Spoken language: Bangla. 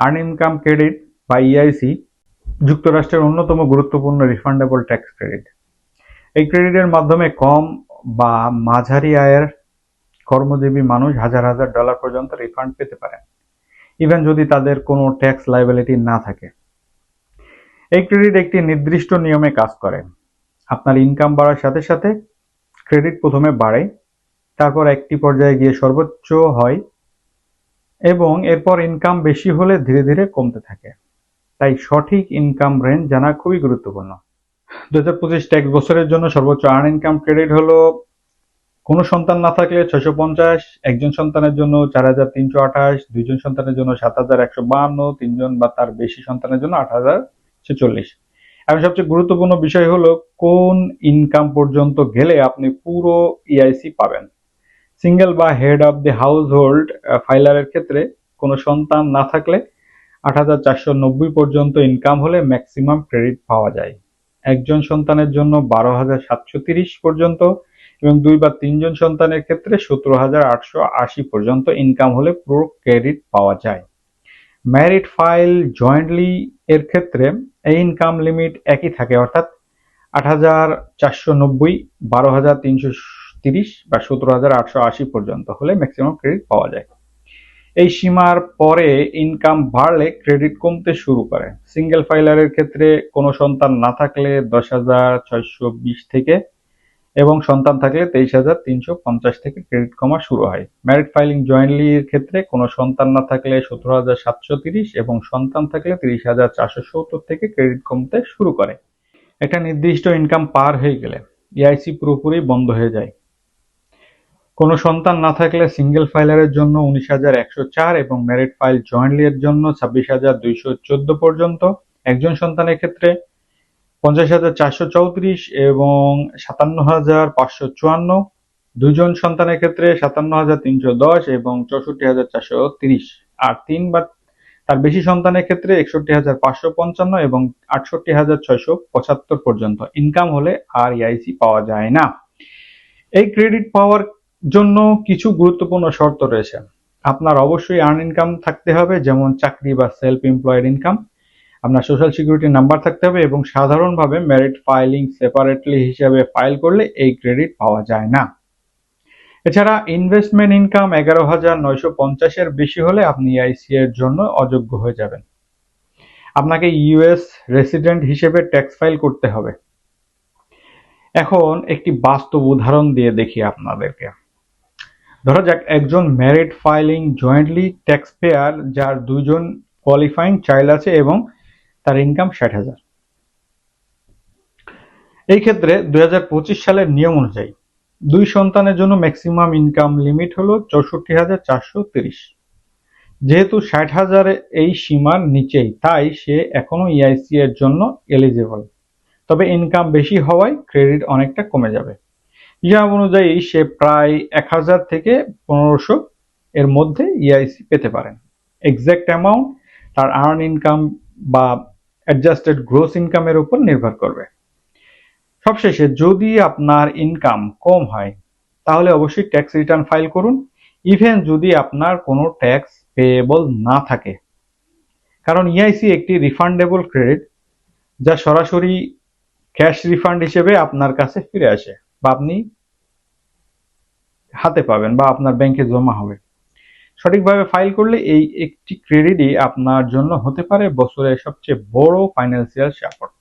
আর্ন ইনকাম ক্রেডিট বা ইআইসি যুক্তরাষ্ট্রের অন্যতম গুরুত্বপূর্ণ রিফান্ডেবল ট্যাক্স ক্রেডিট। এই ক্রেডিটের মাধ্যমে কম বা মাঝারি আয়ের কর্মজীবী মানুষ হাজার হাজার ডলার পর্যন্ত রিফান্ড পেতে পারেন, ইভেন যদি তাদের কোনো ট্যাক্স লায়াবিলিটি না থাকে। এই ক্রেডিট একটি নির্দিষ্ট নিয়মে কাজ করে। আপনার ইনকাম বাড়ার সাথে সাথে ক্রেডিট প্রথমে বাড়ে, তারপর একটি পর্যায়ে গিয়ে সর্বোচ্চ হয় এবং এরপর ইনকাম বেশি হলে ধীরে ধীরে কমতে থাকে। তাই সঠিক ইনকাম রেঞ্জ জানা খুবই গুরুত্বপূর্ণ। 2025 ট্যাক্স বছরের জন্য সর্বোচ্চ আর্ন ইনকাম ক্রেডিট হলো কোনো সন্তান না থাকলে 650, একজন সন্তানের জন্য 4328, দুইজন সন্তানের জন্য 7152, তিনজন বা তার বেশি সন্তানের জন্য 8046। এবং সবচেয়ে গুরুত্বপূর্ণ বিষয় হলো কোন ইনকাম পর্যন্ত গেলে আপনি পুরো ইআইসি পাবেন। সিঙ্গেল বা head of the household ফাইলারের ক্ষেত্রে কোনো সন্তান না থাকলে 8490 পর্যন্ত ইনকাম হলে ম্যাক্সিমাম ক্রেডিট পাওয়া যায়। একজন সন্তানের জন্য 12730 পর্যন্ত এবং 2 বা 3 জন সন্তানের ক্ষেত্রে 17880 পর্যন্ত ইনকাম হলে পুরো ক্রেডিট পাওয়া যায়। ম্যারিড ফাইল জয়েন্টলি এর ক্ষেত্রে এই ইনকাম লিমিট একই থাকে, অর্থাৎ 8490, 12330 বা 17880 পর্যন্ত হলে ম্যাক্সিমাম ক্রেডিট পাওয়া যায়। এই সীমার পরে ইনকাম বাড়লে ক্রেডিট কমতে শুরু করে। সিঙ্গেল ফাইলারের ক্ষেত্রে কোনো সন্তান না থাকলে 10,620 থেকে এবং সন্তান থাকলে 23,350 থেকে ক্রেডিট কমা শুরু হয়। ম্যারিড ফাইলিং জয়েন্টলি এর ক্ষেত্রে কোনো সন্তান না থাকলে 17,730 এবং সন্তান থাকলে 30,470 থেকে ক্রেডিট কমতে শুরু করে। একটা নির্দিষ্ট ইনকাম পার হয়ে গেলে ইআইসি পুরোপুরি বন্ধ হয়ে যায়। কোনো সন্তান না থাকলে সিঙ্গেল ফাইলারের জন্য 19,104 এবং ম্যারিড ফাইল জয়েন্টলি এর জন্য 26,214 পর্যন্ত। একজন সন্তানের ক্ষেত্রে 50,434 এবং 57,554, দুইজন সন্তানের ক্ষেত্রে 57,310 এবং 64,430, আর 3 বা তার বেশি সন্তানের ক্ষেত্রে 61,555 এবং 68,675 পর্যন্ত ইনকাম হলে আর ইআইসি পাওয়া যায় না। এই ক্রেডিট পাওয়ার জন্য কিছু গুরুত্বপূর্ণ শর্ত রয়েছে। আপনার অবশ্যই আর্ন ইনকাম থাকতে হবে, যেমন চাকরি বা সেলফ এমপ্লয়েড ইনকাম। আপনার সোশ্যাল সিকিউরিটি নাম্বার থাকতে হবে এবং সাধারণভাবে মেরিট ফাইলিং সেপারেটলি হিসেবে ফাইল করলে এই ক্রেডিট পাওয়া যায় না। এছাড়া ইনভেস্টমেন্ট ইনকাম 11,950 এর বেশি হলে আপনি ইআইসি এর জন্য অযোগ্য হয়ে যাবেন। আপনাকে ইউএস রেসিডেন্ট হিসেবে ট্যাক্স ফাইল করতে হবে। এখন একটি বাস্তব উদাহরণ দিয়ে দেখি আপনাদেরকে। ধরা যাক একজন married filing jointly tax payer যার দুইজন কোয়ালিফাইং চাইল্ড আছে এবং তার ইনকাম 60,000। এই ক্ষেত্রে 2025 সালের নিয়ম অনুযায়ী দুই সন্তানের জন্য ম্যাক্সিমাম ইনকাম লিমিট হলো 64,430। যেহেতু 60,000 এই সীমার নিচেই, তাই সে এখনো ইআইসি এর জন্য এলিজিবল, তবে ইনকাম বেশি হওয়ায় ক্রেডিট অনেকটা কমে যাবে। হিসাব অনুযায়ী সে প্রায় 1000 থেকে 1500 এর মধ্যে ইআইসি পেতে পারেন। এক্সাক্ট অ্যামাউন্ট তার আর্ন ইনকাম বা অ্যাডজাস্টেড গ্রোস ইনকামের উপর নির্ভর করবে। সবশেষে, যদি আপনার ইনকাম কম হয় তাহলে অবশ্যই ট্যাক্স রিটার্ন ফাইল করুন, ইভেন যদি আপনার কোনো ট্যাক্স পেয়েবল না থাকে, কারণ ইআইসি একটি রিফান্ডেবল ক্রেডিট যা সরাসরি ক্যাশ রিফান্ড হিসেবে আপনার কাছে ফিরে আসে বা আপনি হাতে পাবেন বা আপনার ব্যাংকে জমা হবে। সঠিকভাবে ফাইল করলে এই একটি ক্রেডিটই আপনার জন্য হতে পারে বছরের সবচেয়ে বড় ফাইন্যান্সিয়াল সাপোর্ট।